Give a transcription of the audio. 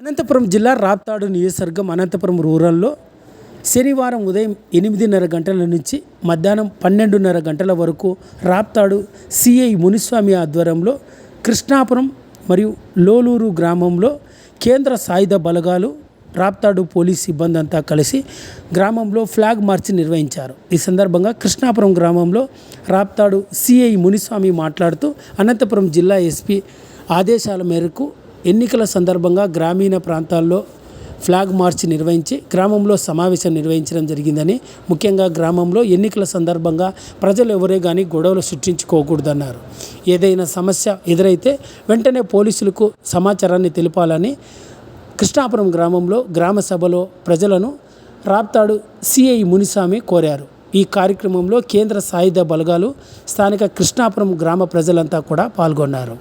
అనంతపురం జిల్లా రాప్తాడు నియోజకవర్గం అనంతపురం రూరల్లో శనివారం ఉదయం 8:30 గంటల నుంచి మధ్యాహ్నం 12:30 గంటల వరకు రాప్తాడు సిఐ మునిస్వామి ఆధ్వర్యంలో కృష్ణాపురం మరియు లోలూరు గ్రామంలో కేంద్ర సాయుధ బలగాలు రాప్తాడు పోలీస్ సిబ్బంది అంతా కలిసి గ్రామంలో ఫ్లాగ్ మార్చ్ నిర్వహించారు. ఈ సందర్భంగా కృష్ణాపురం గ్రామంలో రాప్తాడు సిఐ మునిస్వామి మాట్లాడుతూ అనంతపురం జిల్లా ఎస్పీ ఆదేశాల మేరకు ఎన్నికల సందర్భంగా గ్రామీణ ప్రాంతాల్లో ఫ్లాగ్ మార్చ్ నిర్వహించి గ్రామంలో సమావేశం నిర్వహించడం జరిగిందని, ముఖ్యంగా గ్రామంలో ఎన్నికల సందర్భంగా ప్రజలు ఎవరే కానీ గొడవలు సృష్టించుకోకూడదన్నారు. ఏదైనా సమస్య ఎదురైతే వెంటనే పోలీసులకు సమాచారాన్ని తెలిపాలని కృష్ణాపురం గ్రామంలో గ్రామ సభలో ప్రజలను రాప్తాడు సిఐ మునిస్వామి కోరారు. ఈ కార్యక్రమంలో కేంద్ర సాయుధ బలగాలు, స్థానిక కృష్ణాపురం గ్రామ ప్రజలంతా కూడా పాల్గొన్నారు.